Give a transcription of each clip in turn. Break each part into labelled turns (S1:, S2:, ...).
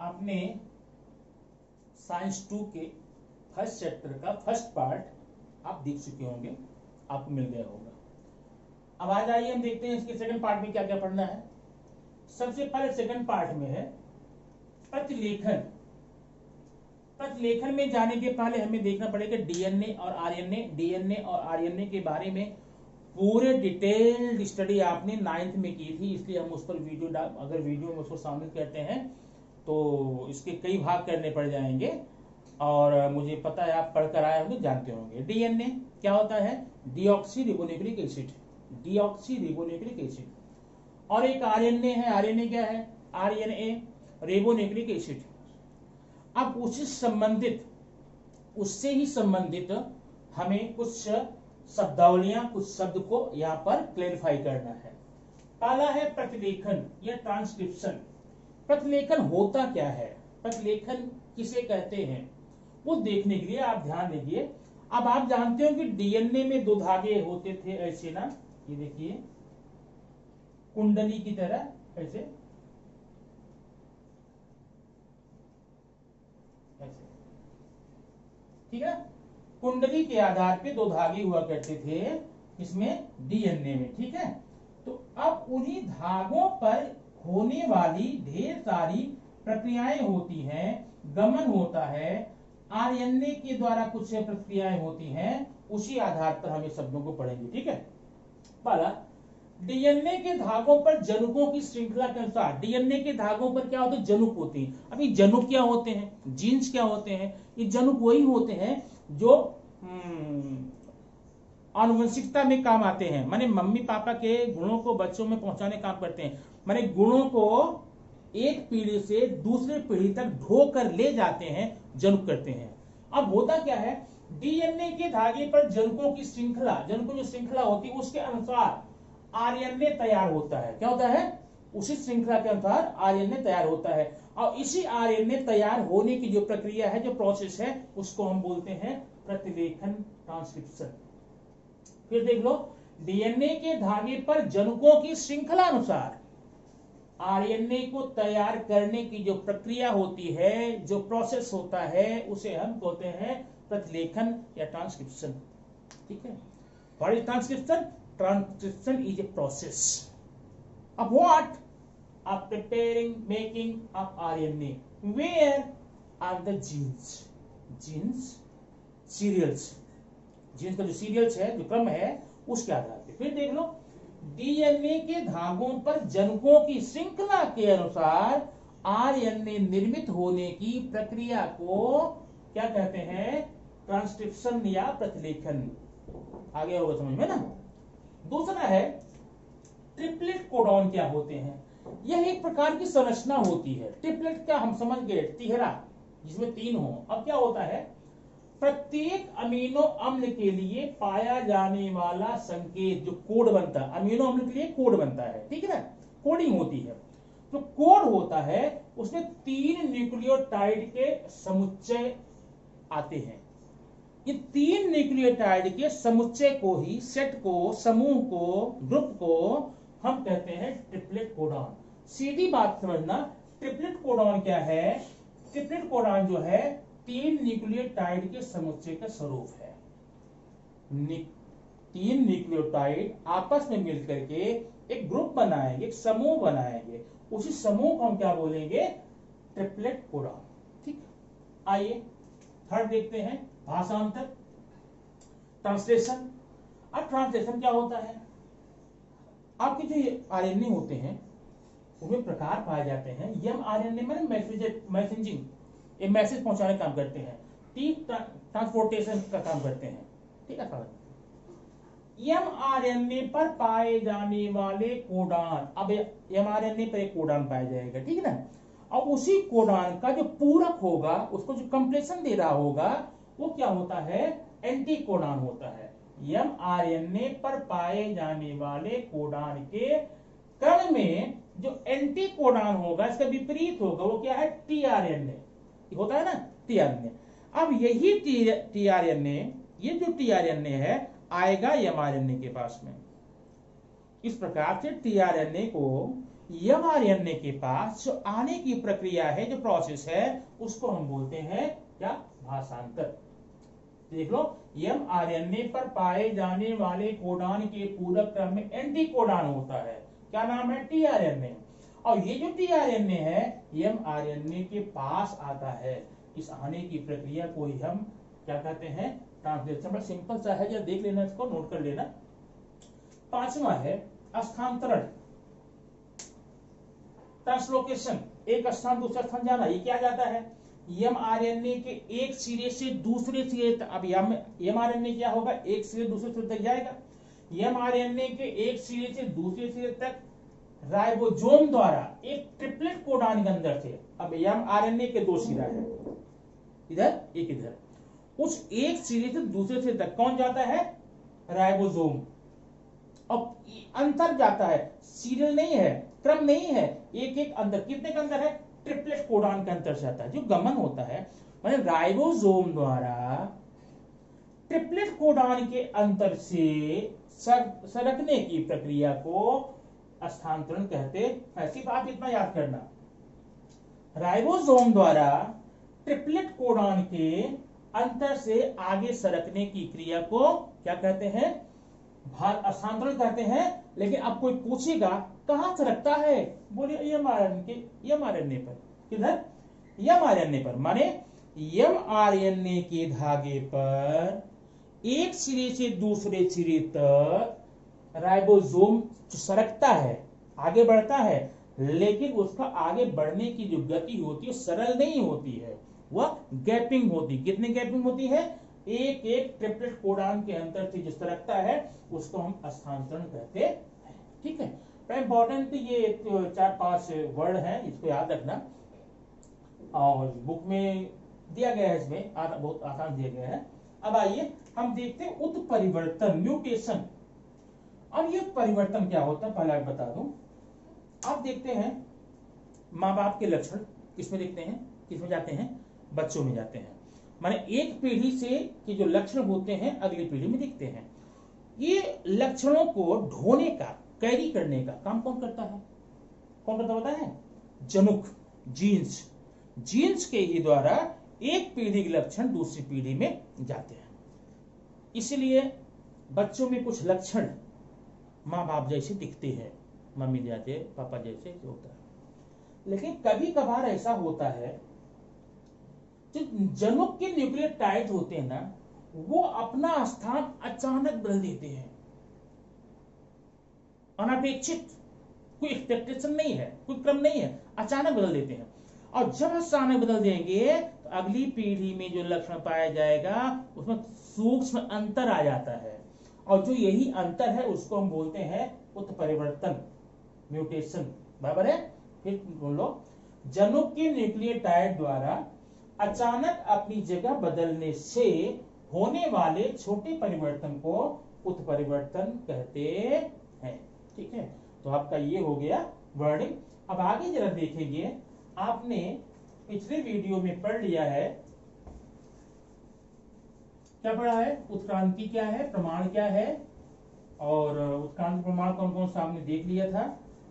S1: आपने साइंस 2 के first chapter का फर्स्ट पार्ट आप देख चुके होंगे, आपको मिल गया होगा। अब आज आइए हम देखते हैं इसके सेकंड पार्ट में क्या क्या पढ़ना है। सबसे पहले सेकंड पार्ट में है प्रतिलेखन। प्रतिलेखन में जाने के पहले हमें देखना पड़ेगा डीएनए और आरएनए। डीएनए और आरएनए के बारे में पूरे डिटेल्ड स्टडी आपने 9th में की थी, इसलिए हम उस पर अगर वीडियो में उसको शामिल करते हैं तो इसके कई भाग करने पड़ जाएंगे, और मुझे पता है आप पढ़कर आए होंगे, जानते होंगे। डीएनए क्या होता है? Deoxy ribonucleic acid, deoxy ribonucleic acid. और एक आरएनए है, आरएनए क्या है? RNA ribonucleic acid. अब उससे ही संबंधित हमें कुछ शब्दावलियां, कुछ शब्द को यहाँ पर क्लेरिफाई करना है। पहला है प्रतिलेखन या ट्रांसक्रिप्शन। प्रतिलेखन होता क्या है, प्रतिलेखन किसे कहते हैं, वो देखने के लिए आप ध्यान दीजिए। अब आप जानते हो कि डीएनए में 2 धागे होते थे ऐसे ना, ये देखिए कुंडली की तरह ऐसे ऐसे, ठीक है। कुंडली के आधार पे 2 धागे हुआ करते थे इसमें डीएनए में, ठीक है। तो अब उन्हीं धागों पर होने वाली ढेर सारी प्रक्रियाएं होती हैं, गमन होता है, आरएनए के द्वारा कुछ प्रक्रियाएं होती हैं, उसी आधार पर हम ये शब्दों को पढ़ेंगे, ठीक है। पहला, डीएनए के धागों पर जनुकों की श्रृंखला के अनुसार, डीएनए के धागों पर क्या होते हैं? जनुक होते हैं। अब ये जनुक क्या होते हैं? जीन्स क्या होते हैं? ये जनुक वही होते हैं जो आनुवंशिकता में काम आते हैं, माने मम्मी पापा के गुणों को बच्चों में पहुंचाने काम करते हैं, माने गुणों को एक पीढ़ी से दूसरे पीढ़ी तक ढोकर ले जाते हैं, जनुक करते हैं। अब होता क्या है, डीएनए के धागे पर जनुकों की श्रृंखला, जनुकों की श्रृंखला होती है, उसके अनुसार आरएनए तैयार होता है। क्या होता है? उसी श्रृंखला के अनुसार आरएनए तैयार होता है, और इसी आरएनए तैयार होने की जो प्रक्रिया है, जो प्रोसेस है, उसको हम बोलते हैं प्रतिलेखन, ट्रांसक्रिप्शन। फिर देख लो, डीएनए के धागे पर जनुकों की श्रृंखला अनुसार आरएनए को तैयार करने की जो प्रक्रिया होती है, जो प्रोसेस होता है, उसे हम कहते हैं प्रतिलेखन या ट्रांसक्रिप्शन, ठीक है। What is transcription? Transcription is a process of what? Of preparing, making of RNA. Where are the genes? Genes, serials. Genes का जो serials है, जो क्रम है, उसके आधार पे। फिर देख लो, डीएनए के धागों पर जनुकों की श्रृंखला के अनुसार आरएनए निर्मित होने की प्रक्रिया को क्या कहते हैं? ट्रांसक्रिप्शन या प्रतिलेखन। आगे होगा समझ में ना। दूसरा है ट्रिपलेट कोडॉन। क्या होते हैं? यह एक प्रकार की संरचना होती है। ट्रिपलेट क्या हम समझ गए, तिहरा जिसमें 3 हो। अब क्या होता है, प्रत्येक अमीनो अम्ल के लिए पाया जाने वाला संकेत, जो कोड बनता है, अमीनो अम्ल के लिए कोड बनता है, ठीक है ना, कोडिंग होती है। तो कोड होता है, उसमें 3 न्यूक्लियोटाइड के समुच्चय आते हैं। ये 3 न्यूक्लियोटाइड के समुच्चय को ही, सेट को, समूह को, ग्रुप को हम कहते हैं ट्रिपलेट कोडॉन। सीधी बात समझना, ट्रिपलेट कोडॉन क्या है? ट्रिपलेट कोडॉन जो है 3 न्यूक्लियोटाइड के समुच्चय का स्वरूप है। 3 न्यूक्लियोटाइड आपस में मिलकर के एक ग्रुप बनाएंगे, एक समूह बनाएंगे, उसी समूह को हम क्या बोलेंगे? ट्रिपलेट कोडॉन, ठीक। आइए थर्ड देखते हैं, भाषांतर, ट्रांसलेशन। अब ट्रांसलेशन क्या होता है? आपके जो आरएनए होते हैं उनमें प्रकार पाए जाते हैं। एम आरएनए में मैसेजिंग, ये मैसेज पहुंचाने का काम करते हैं। टी ट्रांसपोर्टेशन का काम करते हैं, ठीक है। एम आरएनए पर पाए जाने वाले कोडान, अब एम आरएनए पर एक कोडान पाया जाएगा, ठीक है ना। और उसी कोडान का जो पूरक होगा, उसको जो कंप्लेशन दे रहा होगा, वो क्या होता है? एंटी कोडान होता है। एमआरएनए पर पाए जाने वाले कोडान के क्रम में जो एंटी कोडान होगा, इसका विपरीत होगा, वो क्या है? टीआरएनए होता है ना, टीआरएनए। अब यही टीआरएनए, ये जो टीआरएनए है, आएगा एमआरएनए के पास में। इस प्रकार से टीआरएनए को mRNA के पास जो आने की प्रक्रिया है, जो प्रोसेस है, उसको हम बोलते हैं क्या? भाषांतर। देख लो, mRNA पर पाए जाने वाले कोडान के पूरक क्रम में एंटी कोडान होता है, क्या नाम है? tRNA। और ये जो tRNA है mRNA के पास आता है। इस आने की प्रक्रिया को ही हम क्या कहते हैं? ट्रांसलेशन। बड़ा सिंपल सा है, जरा देख लेना, इसको नोट कर लेना। पांचवा है स्थानांतरण, ट्रांसलोकेशन, एक स्थान दूसरा स्थान जाना। ये क्या जाता है? mRNA के एक सिरे से दूसरे सिरे तक। अब mRNA क्या होगा? एक सिरे दूसरे सिरे तक जाएगा। mRNA के एक सिरे से दूसरे सिरे तक राइबोसोम द्वारा एक ट्रिपलेट कोडान के अंदर से। अब mRNA के दो सिरा है, इधर एक इधर। उस एक सिरे से दूसरे सिरे तक कौन जाता है? राइबोसोम। और अंतर जाता है, सीरियल नहीं है, क्रम नहीं है, एक एक अंदर। कितने का अंदर है? ट्रिपलेट कोडान के अंदर से आता है। जो गमन होता है माने राइबोसोम द्वारा ट्रिपलेट कोडान के अंतर से सरकने की प्रक्रिया को स्थानांतरण कहते हैं। ऐसी बात इतना याद करना, राइबोसोम द्वारा ट्रिपलेट कोडान के अंतर से आगे सरकने की क्रिया को क्या कहते हैं? स्थानांतरण कहते हैं। लेकिन अब कोई पूछेगा कहां सरकता है? बोलिए mRNA पर। किधर? mRNA पर। माने mRNA के धागे पर एक सिरे से दूसरे सिरे तक राइबोसोम सरकता है, आगे बढ़ता है, लेकिन उसका आगे बढ़ने की जो गति होती है सरल नहीं होती है, वह गैपिंग होती। कितनी गैपिंग होती है? एक एक ट्रिपलेट कोडान के अंतर से जो सरकता है उसको हम स्थानांतरण कहते हैं। ठीक है, बड़ा इंपॉर्टेंट ये 4-5 वर्ड हैं, इसको याद रखना। और बुक में दिया गया है, इसमें बहुत आसान दिया गया है। अब आइए हम देखते हैं उत्परिवर्तन, म्यूटेशन। अब ये परिवर्तन क्या होता है पहले आप बता दूं। आप देखते हैं माँ बाप के लक्षण किसमें देखते हैं? किसमें जाते हैं? बच्चों में जाते हैं। माने एक पीढ़ी से के जो लक्षण होते हैं अगली पीढ़ी में दिखते हैं। ये लक्षणों को ढोने का, कैरी करने का काम कौन करता है? कौन करता पता है? जनुक, जीन्स। जीन्स के ही द्वारा एक पीढ़ी के लक्षण दूसरी पीढ़ी में जाते हैं। इसलिए बच्चों में कुछ लक्षण माँ बाप जैसे दिखते हैं, मम्मी जैसे, पापा जैसे होता है। लेकिन कभी कभार ऐसा होता है जो जनुक के न्यूक्लियोटाइड होते हैं ना, वो अपना स्थान अचानक बदल देते हैं, अनपेक्षित, कोई एक्सपेक्टेशन नहीं है, कोई क्रम नहीं है, अचानक बदल देते हैं। और जब अचानक बदल देंगे तो अगली पीढ़ी में जो लक्षण पाया जाएगा उसमें सूक्ष्म अंतर आ जाता है। और जो यही अंतर है उसको हम बोलते हैं उत्परिवर्तन, म्यूटेशन। बराबर है? फिर बोलो, जनुक के न्यूक्लियोटाइड द्वारा अचानक अपनी जगह बदलने से होने वाले छोटे परिवर्तन को उत्परिवर्तन कहते हैं। ठीक है, तो आपका ये हो गया वर्डिंग। अब आगे जरा देखेंगे, आपने पिछले वीडियो में पढ़ लिया है, क्या पढ़ा है? उत्क्रांति क्या है, प्रमाण क्या है, और उत्क्रांति प्रमाण कौन कौन सा आपने देख लिया था,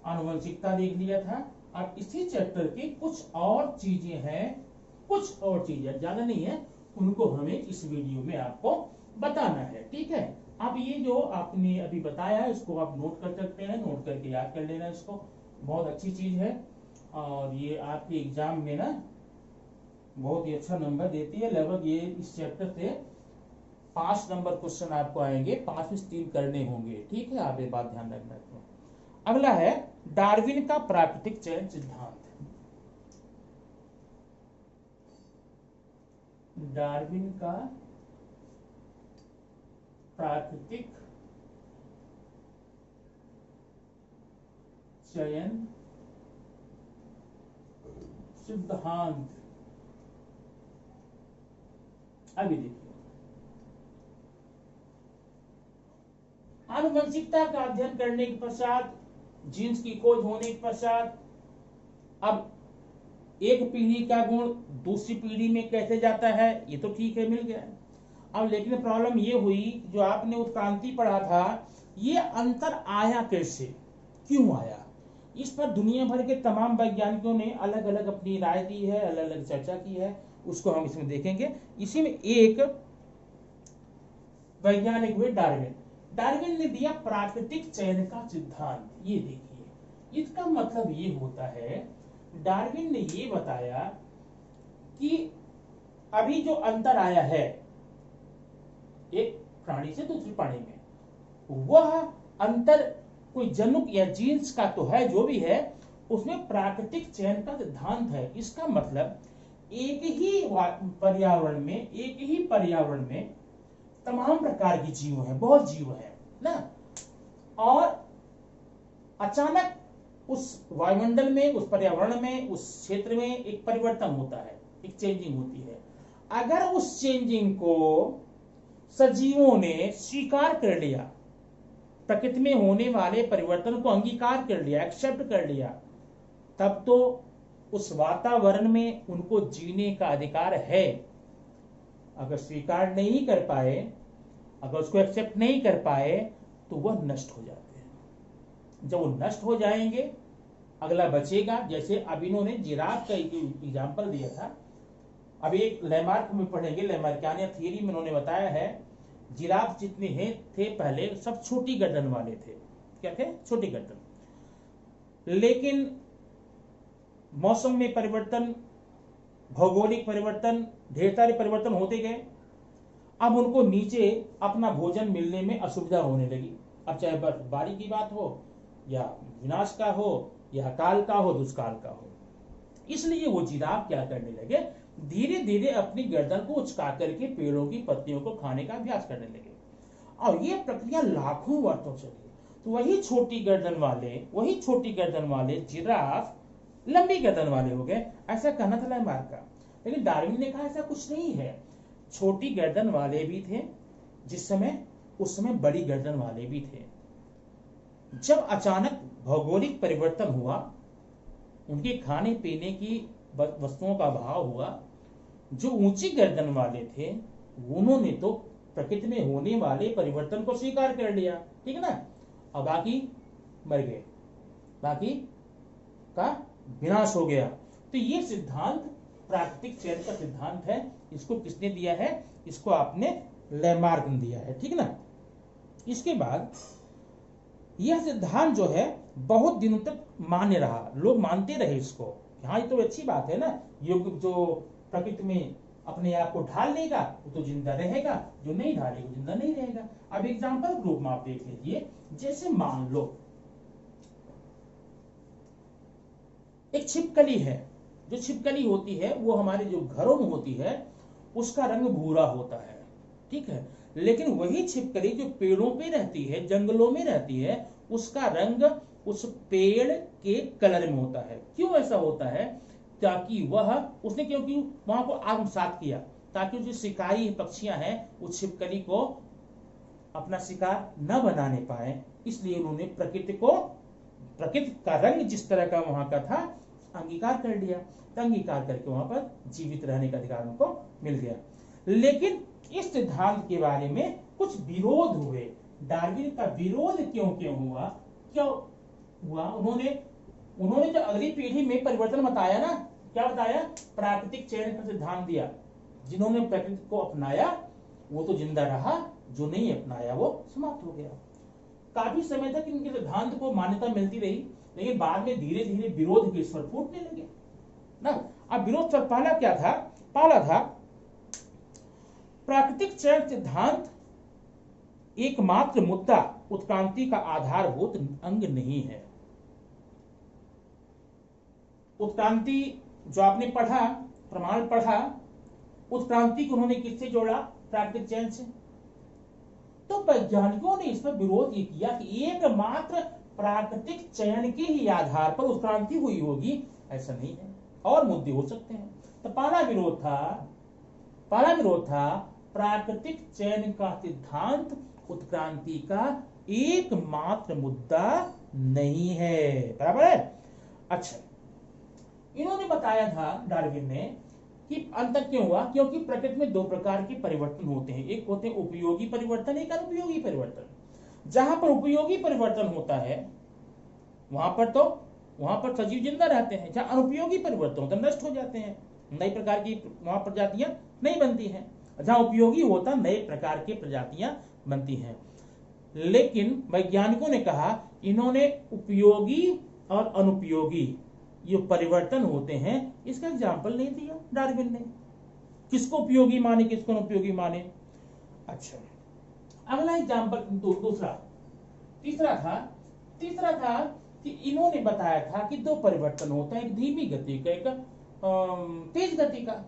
S1: आनुवंशिकता देख लिया था। अब इसी चैप्टर की कुछ और चीजें हैं, कुछ और चीजें, ज्यादा नहीं है, उनको हमें इस वीडियो में आपको बताना है। ठीक है, अब ये जो आपने अभी बताया है इसको आप नोट कर सकते हैं, नोट करके याद कर लेना, इसको बहुत अच्छी चीज है। और ये आपके एग्जाम में ना बहुत ही अच्छा नंबर देती है। लगभग ये इस चैप्टर से 5 नंबर क्वेश्चन आपको आएंगे, 5 में 3 करने होंगे। ठीक है, आप ये बात ध्यान रखना। अगला है डार्विन का प्राकृतिक चयन सिद्धांत। डार्विन का प्राकृतिक चयन सिद्धांत। अभी देखिए, आनुवंशिकता का अध्ययन करने के पश्चात, जीन्स की खोज होने के पश्चात, अब एक पीढ़ी का गुण दूसरी पीढ़ी में कैसे जाता है, ये तो ठीक है, मिल गया। अब लेकिन प्रॉब्लम ये हुई, जो आपने उत्क्रांति पढ़ा था, ये अंतर आया कैसे, क्यों आया? इस पर दुनिया भर के तमाम वैज्ञानिकों ने अलग अलग अपनी राय दी है, अलग अलग चर्चा की है, उसको हम इसमें देखेंगे। इसी में एक वैज्ञानिक हुए डार्विन। डार्विन ने दिया प्राकृतिक चयन का सिद्धांत। ये देखिए, इसका मतलब ये होता है, डार्विन ने ये बताया कि अभी जो अंतर आया है एक प्राणी से दूसरे प्राणी में, वह अंतर कोई जनुक या जीन्स का तो है, जो भी है उसमें प्राकृतिक चयन का सिद्धांत है। इसका मतलब एक ही पर्यावरण में तमाम प्रकार के जीव हैं, बहुत जीव हैं ना, और अचानक उस वायुमंडल में, उस पर्यावरण में, उस क्षेत्र में एक परिवर्तन होता है, एक चेंजिंग होती है। अगर उस चेंजिंग को सजीवों ने स्वीकार कर लिया, प्रकृति में होने वाले परिवर्तन को अंगीकार कर लिया, एक्सेप्ट कर लिया, तब तो उस वातावरण में उनको जीने का अधिकार है। अगर स्वीकार नहीं कर पाए, अगर उसको एक्सेप्ट नहीं कर पाए, तो वह नष्ट हो जाते हैं। जब वो नष्ट हो जाएंगे, अगला बचेगा। जैसे अब इन्होंने जिराफ का एग्जाम्पल दिया था, अभी एक लैमार्क में पढ़ेंगे, लैमार्कियन थियरी में उन्होंने बताया है, जिराफ जितने हैं थे पहले सब छोटी गर्दन वाले थे। क्या थे? छोटी गर्दन। लेकिन मौसम में परिवर्तन, भौगोलिक परिवर्तन, ढेर सारे परिवर्तन होते गए। अब उनको नीचे अपना भोजन मिलने में असुविधा होने लगी। अब चाहे बर्फबारी की बात हो, या विनाश का हो, या काल का हो, दुष्काल का हो, इसलिए वो जिराफ क्या करने लगे, धीरे धीरे अपनी गर्दन को उचका करके पेड़ों की पत्तियों को खाने का अभ्यास करने लगे। और ये प्रक्रिया लाखों वर्षों चली। तो वही छोटी गर्दन वाले जिराफ लंबी गर्दन वाले हो गए, ऐसा कहना था लैमार्क का। लेकिन डार्विन ने कहा ऐसा कुछ नहीं है, छोटी गर्दन वाले भी थे उस समय बड़ी गर्दन वाले भी थे। जब अचानक भौगोलिक परिवर्तन हुआ, उनके खाने पीने की वस्तुओं का अभाव हुआ, जो ऊंची गर्दन वाले थे उन्होंने तो प्रकृति में होने वाले परिवर्तन को स्वीकार कर लिया, ठीक है ना, और बाकी मर गए, बाकी का विनाश हो गया। तो ये सिद्धांत प्राकृतिक चयन का सिद्धांत है। इसको किसने दिया है? इसको आपने लैमार्क ने दिया है, ठीक ना। इसके बाद यह सिद्धांत जो है बहुत दिनों तक मान्य रहा, लोग मानते रहे इसको। हाँ, ये तो अच्छी बात है ना, युग जो प्रकृति में अपने आप को ढाल लेगा वो तो जिंदा रहेगा, जो नहीं ढालेगा जिंदा नहीं रहेगा। अब एग्जाम्पल ग्रुप में आप देख लीजिए, जैसे मान लो एक छिपकली है। जो छिपकली होती है वो हमारे जो घरों में होती है उसका रंग भूरा होता है, ठीक है। लेकिन वही छिपकली जो पेड़ों पे रहती है, जंगलों में रहती है, उसका रंग उस पेड़ के कलर में होता है। क्यों ऐसा होता है? ताकि उसने क्योंकि वहां को आत्मसात किया, ताकि जो शिकारी पक्षियां हैं उस छिपकली को अपना शिकार न बनाने पाए, इसलिए उन्होंने प्रकृति का रंग जिस तरह का वहां का था अंगीकार कर लिया। तो अंगीकार करके वहां पर जीवित रहने का अधिकार उनको मिल गया। लेकिन इस सिद्धांत के बारे में कुछ विरोध हुए। डार्विन का विरोध क्यों हुआ? उन्होंने जो अगली पीढ़ी में परिवर्तन बताया ना, क्या बताया? प्राकृतिक चयन का सिद्धांत दिया। जिन्होंने प्रकृति को अपनाया वो तो जिंदा रहा, जो नहीं अपनाया वो समाप्त हो गया। काफी समय तक इनके सिद्धांत को मान्यता मिलती रही, लेकिन बाद में धीरे धीरे विरोध के स्वर फूटने लगे ना। अब विरोध स्वर पहला था प्राकृतिक चयन सिद्धांत एकमात्र मुद्दा उत्क्रांति का आधारभूत अंग नहीं है। उत्क्रांति जो आपने पढ़ा, प्रमाण पढ़ा, उत्क्रांति को उन्होंने किससे जोड़ा? प्राकृतिक चयन से। तो वैज्ञानिकों ने इस पर विरोध ये किया कि एकमात्र प्राकृतिक चयन के ही आधार पर उत्क्रांति हुई होगी, ऐसा नहीं है, और मुद्दे हो सकते हैं। तो पहला विरोध था प्राकृतिक चयन का सिद्धांत उत्क्रांति का एकमात्र मुद्दा नहीं है, बराबर है। अच्छा, इन्होंने बताया था डार्विन ने कि अंतर क्यों हुआ? क्योंकि प्रकृति में दो प्रकार के परिवर्तन होते हैं, एक होते हैं उपयोगी परिवर्तन, एक अनुपयोगी परिवर्तन। जहां पर उपयोगी परिवर्तन होता है वहां पर तो वहां पर सजीव जिंदा रहते हैं। जहां अनुपयोगी परिवर्तन होता है, नष्ट हो जाते हैं, नई प्रकार की वहां प्रजातियां नहीं बनती हैं। जहां उपयोगी होता, नए प्रकार की प्रजातियां बनती हैं। लेकिन वैज्ञानिकों ने कहा, इन्होंने उपयोगी और अनुपयोगी ये परिवर्तन होते हैं, इसका एग्जाम्पल नहीं दिया डार्विन ने। किसको उपयोगी माने, किसको अनुपयोगी माने। अच्छा, अगला एग्जाम्पल तीसरा था कि इन्होंने बताया था कि दो परिवर्तन होता है, एक धीमी गति का, एक तेज गति का।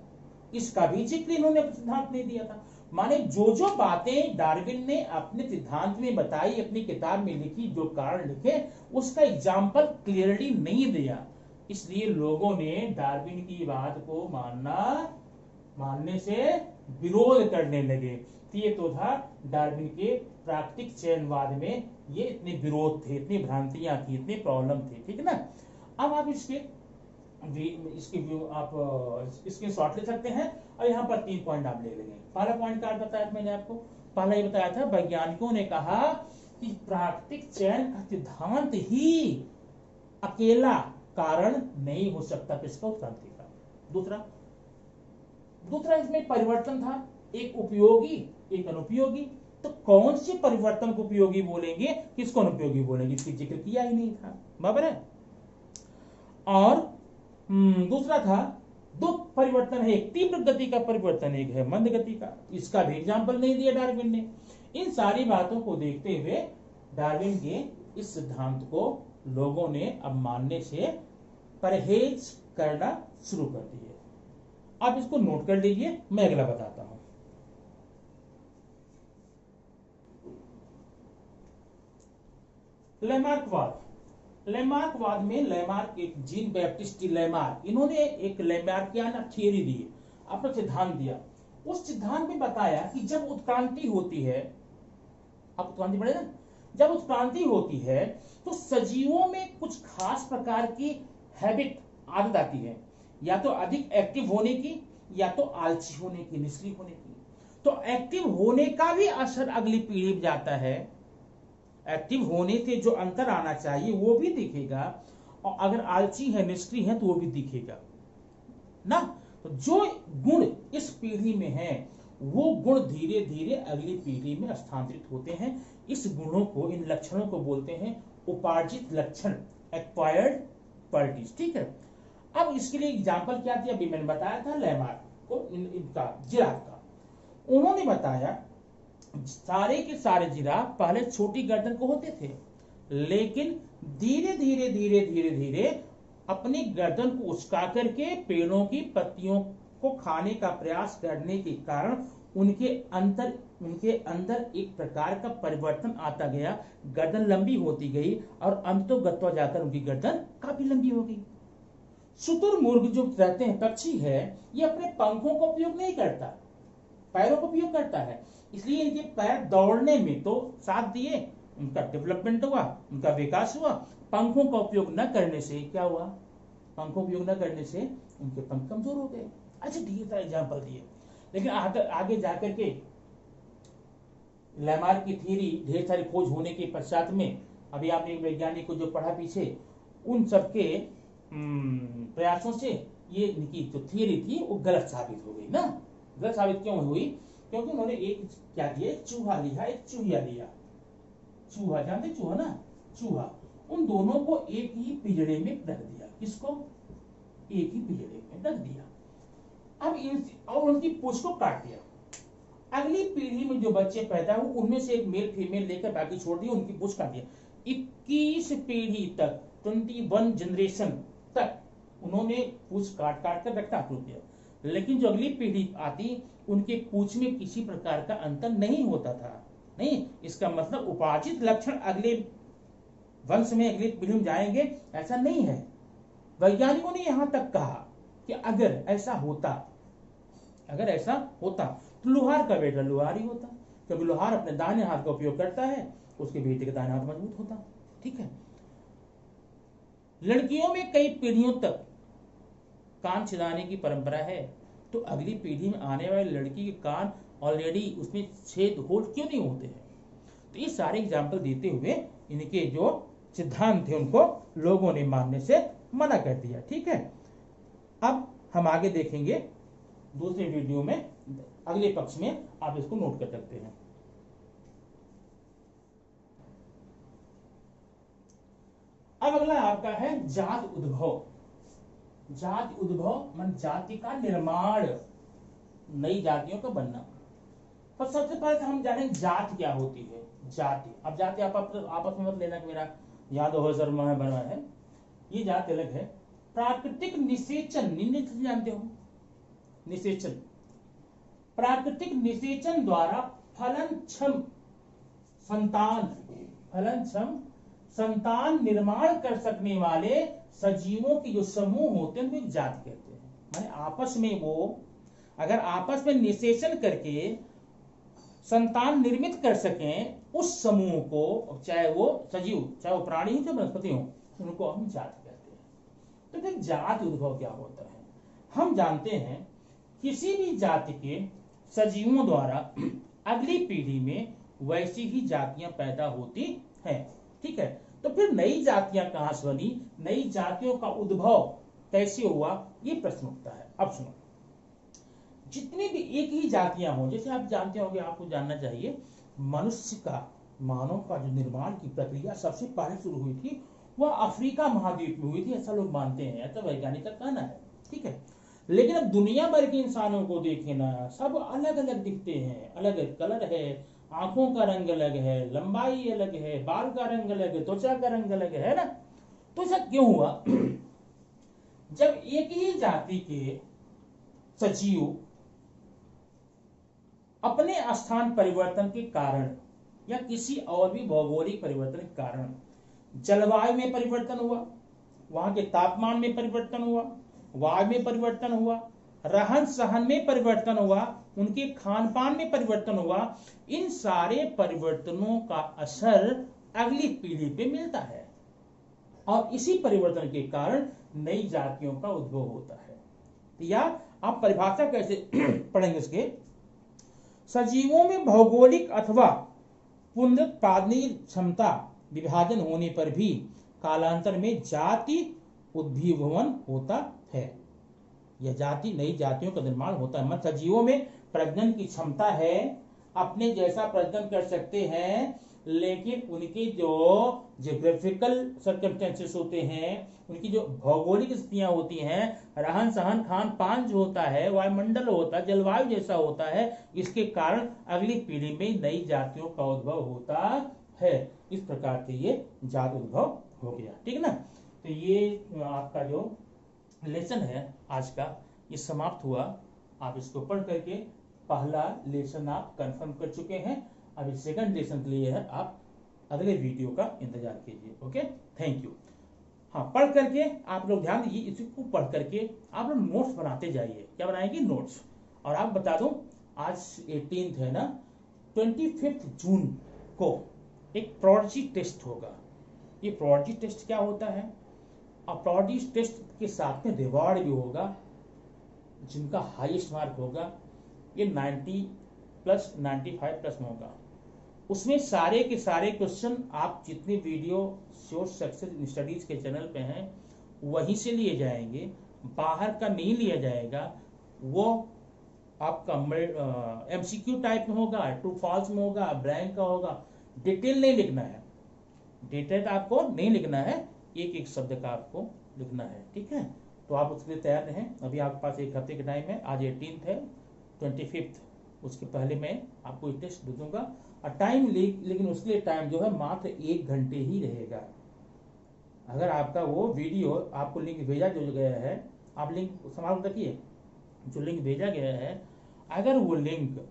S1: इसका भी जिक्र इन्होंने सिद्धांत नहीं दिया था। माने जो जो बातें डार्विन ने अपने सिद्धांत में बताई, अपनी किताब में लिखी, जो कारण लिखे, उसका एग्जाम्पल क्लियरली नहीं दिया। इसलिए लोगों ने डार्विन की बात को मानने से विरोध करने लगे। तो ये तो था डार्विन के प्राकृतिक चयनवाद में, ये इतने विरोध थे, इतनी भ्रांतियां थी, इतने प्रॉब्लम थे, ठीक है ना। अब आप इसके व्यू आप इसके शॉर्ट ले सकते हैं, और यहाँ पर 3 पॉइंट आप ले लेंगे। पहला पॉइंट क्या बताया मैंने आपको, पहला ये बताया था, वैज्ञानिकों ने कहा कि प्राकृतिक चयन का सिद्धांत ही अकेला कारण नहीं हो सकता किसका, उत्क्रांति का। दूसरा इसमें परिवर्तन था, एक उपयोगी एक अनुपयोगी। तो कौन से परिवर्तन को उपयोगी बोलेंगे, किसको अनुपयोगी बोलेंगे, इसकी जिक्र किया ही नहीं था, बराबर है। और दूसरा था, दो परिवर्तन है, एक तीव्र गति का परिवर्तन, एक है मंद गति का। इसका भी एग्जाम्पल नहीं दिया डार्विन ने। इन सारी बातों को देखते हुए डार्विन के इस सिद्धांत को लोगों ने अब मानने से परहेज करना शुरू कर दिए। आप इसको नोट कर लीजिए, मैं अगला बताता हूं। लेमार्कवाद में लेमार्क, एक जीन बैप्टिस्ट लेमार्क, इन्होंने एक लेमार्कियाना थियरी दी, अपना सिद्धांत दिया। उस सिद्धांत में बताया कि जब उत्क्रांति होती है, अब उत्क्रांति पढ़े ना, जब उत्क्रांति होती है तो सजीवों में कुछ खास प्रकार की हैबिट, आदत आती है, या तो अधिक एक्टिव होने की, या तो आलसी होने की, निष्क्रिय होने की। तो एक्टिव होने का भी असर अगली पीढ़ी में जाता है। एक्टिव होने से जो अंतर आना चाहिए वो भी दिखेगा, और अगर आलसी है, निष्क्रिय है, तो वो भी दिखेगा ना। तो जो गुण इस पीढ़ी में है, वो गुण धीरे धीरे अगली पीढ़ी में स्थानांतरित होते हैं। इस गुणों को, इन लक्षणों को बोलते हैं उपार्जित लक्षण, एक्वायर्ड क्वालिटीज, ठीक है। अब इसके लिए एग्जाम्पल क्या दिया, अभी मैंने बताया था लेमार्क को, इनका जिराफ का। उन्होंने बताया सारे के सारे जिराफ पहले छोटी गर्दन को होते थे, लेकिन धीरे धीरे धीरे धीरे धीरे अपनी गर्दन को उचका करके पेड़ों की पत्तियों को खाने का प्रयास करने के कारण उनके अंदर एक प्रकार का परिवर्तन आता गया। गर्दन लंबी होती गई, और अंतोगत्वा जाकर उनकी गर्दन काफी लंबी हो गई। शुतुरमुर्ग जो रहते हैं, पक्षी है, ये अपने पंखों का उपयोग नहीं करता, पैरों का उपयोग करता है। इसलिए इनके पैर दौड़ने में तो साथ दिए, उनका डेवलपमेंट हुआ, उनका विकास हुआ। पंखों का उपयोग न करने से क्या हुआ, पंखों का उपयोग न करने से उनके पंख कमजोर हो गए। अच्छा, ढेर सारे एग्जाम्पल दिए, लेकिन आगे जाकर के लेमार्क की थ्योरी, ढेर सारी खोज होने के पश्चात में, अभी आपने एक वैज्ञानिक को जो पढ़ा पीछे, उन सबके प्रयासों से ये इनकी जो थ्योरी थी वो गलत साबित हो गई ना। गलत साबित क्यों हुई, क्योंकि उन्होंने एक क्या किया, चूहा लिया, एक चूहिया लिया। चूहा, जानते चूहा ना, चूहा, उन दोनों को एक ही पिंजरे में रख दिया। किसको, एक ही पिंजरे में रख दिया। अब और उनकी पूंछ को काट दिया। अगली पीढ़ी में जो बच्चे पैदा हुए, उनमें से एक मेल फीमेल लेकर बाकी छोड़ दिया, उनकी पूंछ काट दिया। 21 पीढ़ी तक, 21 जनरेशन तक उन्होंने पूंछ काट काट कर रखना शुरू किया। लेकिन जो अगली पीढ़ी आती, उनके पूंछ में किसी प्रकार का अंतर नहीं होता था। नहीं, इसका मतलब उपार्जित लक्षण अगले वंश में, अगली पीढ़ी में जाएंगे, ऐसा नहीं है। वैज्ञानिकों ने यहां तक कहा कि अगर ऐसा होता तो लोहार का बेटा लोहार ही होता, क्योंकि लोहार अपने दाहिने हाथ का उपयोग करता है, उसके बेटे का दाहिना हाथ मजबूत होता, ठीक है। लड़कियों में कई पीढ़ियों तक कान छिदाने की परंपरा है, तो अगली पीढ़ी में आने वाली लड़की के कान ऑलरेडी उसमें छेद होल क्यों नहीं होते हैं। तो ये सारे एग्जाम्पल देते हुए इनके जो सिद्धांत थे उनको लोगों ने मानने से मना कर दिया। ठीक है, अब हम आगे देखेंगे दूसरे वीडियो में, अगले पक्ष में आप इसको नोट कर सकते हैं। अब अगला आपका है जात उद्भव। जाति उद्भव मन जाति का निर्माण, नई जातियों का बनना। तो सबसे पहले हम जानें जाति क्या होती है। जाति, अब जाति आप आपस में मत लेना कि मेरा यादव हो शर्मा है बना है, ये जाति अलग है। प्राकृतिक निषेचन, निषेचन जानते हो, निषेचन, प्राकृतिक निषेचन द्वारा फलनक्षम संतान निर्माण कर सकने वाले सजीवों के जो समूह होते हैं उनको जाति कहते हैं। माने आपस में वो अगर आपस में निषेचन करके संतान निर्मित कर सकें उस समूह को, चाहे वो सजीव, चाहे वो प्राणी हो चाहे वनस्पति हो, उनको हम जाति कहते हैं। तो फिर जाति उद्भव क्या होता है? हम जानते हैं किसी भी जाति के सजीवों द्वारा अगली पीढ़ी में वैसी ही जातियां पैदा होती हैं। ठीक है, तो फिर नई जातियां कहां से बनी, नई जातियों का उद्भव कैसे हुआ, ये प्रश्न उठता है। अब सुनो, जितनी भी एक ही जातियां हो, जैसे आप जानते होंगे, आपको जानना चाहिए, मनुष्य का, मानव का जो निर्माण की प्रक्रिया सबसे पहले शुरू हुई थी वह अफ्रीका महाद्वीप में हुई थी, ऐसा लोग मानते हैं, ऐसा वैज्ञानिक का कहना है। ठीक है, लेकिन अब दुनिया भर के इंसानों को देखे ना, सब अलग अलग दिखते हैं, अलग अलग कलर है, आंखों का रंग अलग है, लंबाई अलग है, बाल का रंग अलग है, त्वचा का रंग अलग है ना। तो ऐसा क्यों हुआ? जब एक ही जाति के सजीव अपने स्थान परिवर्तन के कारण या किसी और भी भौगोलिक परिवर्तन के कारण जलवायु में परिवर्तन हुआ, वहां के तापमान में परिवर्तन हुआ, वायु में परिवर्तन हुआ, रहन सहन में परिवर्तन हुआ, उनके खान पान में परिवर्तन हुआ, इन सारे परिवर्तनों का असर अगली पीढ़ी पे मिलता है और इसी परिवर्तन के कारण नई जातियों का उद्भव होता है। या आप परिभाषा कैसे पढ़ेंगे इसके? सजीवों में भौगोलिक अथवा पुनरुत्पादनीय क्षमता विभाजन होने पर भी कालांतर में जाति उद्भवन होता है। यह जाति, नई जातियों का निर्माण होता है। मतलब सजीवों में प्रजनन की क्षमता है, अपने जैसा प्रजनन कर सकते हैं, लेकिन उनकी जो जियोग्राफिकल सर्कमस्टेंसेस होते हैं, उनकी जो भौगोलिक स्थितियां होती हैं, रहन सहन खान पान जो होता है, वायुमंडल होता है, जलवायु जैसा होता है, इसके कारण अगली पीढ़ी में नई जातियों का उद्भव होता है। इस प्रकार से ये जाति उद्भव हो गया। ठीक है ना। तो ये आपका जो लेसन है आज का, ये समाप्त हुआ। आप इसको पढ़ करके पहला लेसन आप कंफर्म कर चुके हैं। अभी सेकंड लेसन के लिए है, आप अगले वीडियो का इंतजार कीजिए। Okay, thank you. हाँ, पढ़ करके आप लोग ध्यान दीजिए, इसको पढ़ करके आप लोग नोट्स बनाते जाइए। क्या बनाएंगे? नोट्स। और आप बता दूं, आज 18 है ना, 25 जून को एक प्रोडजी टेस्ट होगा। ये प्रोडजी टेस्ट क्या होता है? और प्रोडजी टेस्ट के साथ में रिवॉर्ड भी होगा। जिनका हाईएस्ट मार्क होगा, ये 90 प्लस 95 प्लस में होगा। उसमें सारे के सारे क्वेश्चन आप जितने वीडियो सोर्स सक्सेस स्टडीज के चैनल पे हैं वहीं से लिए जाएंगे, बाहर का नहीं लिया जाएगा। वो आपका एमसीक्यू टाइप में होगा, ट्रू फॉल्स में होगा, ब्लैंक का होगा। डिटेल नहीं लिखना है, डिटेल आपको नहीं लिखना है, एक एक शब्द का आपको लिखना है। ठीक है, तो आप उसके लिए तैयार रहें। अभी आपके पास एक हफ्ते का टाइम है। आज 18 है, 25 उसके पहले मैं आपको टेस्ट दे दूंगा। और टाइम लेकिन उसके लिए टाइम जो है मात्र 1 घंटे ही रहेगा। अगर आपका वो वीडियो आपको लिंक भेजा जो गया है, आप लिंक संभाल रखिए, जो लिंक भेजा गया है, अगर वो लिंक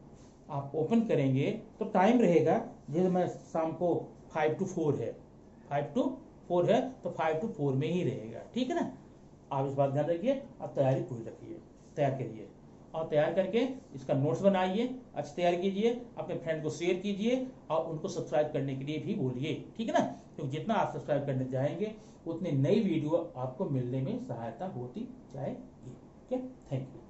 S1: आप ओपन करेंगे तो टाइम रहेगा, जैसे मैं शाम को 5 to 4 है, 5 to 4 है, तो 5 to 4 में ही रहेगा। ठीक है ना। आप इस बात ध्यान रखिए और तैयारी पूरी रखिए, तैयार करिए और तैयार करके इसका नोट्स बनाइए, अच्छे तैयार कीजिए, अपने फ्रेंड को शेयर कीजिए और उनको सब्सक्राइब करने के लिए भी बोलिए। ठीक है ना। क्योंकि जितना आप सब्सक्राइब करने जाएंगे उतनी नई वीडियो आपको मिलने में सहायता होती जाएगी। ठीक है, थैंक यू।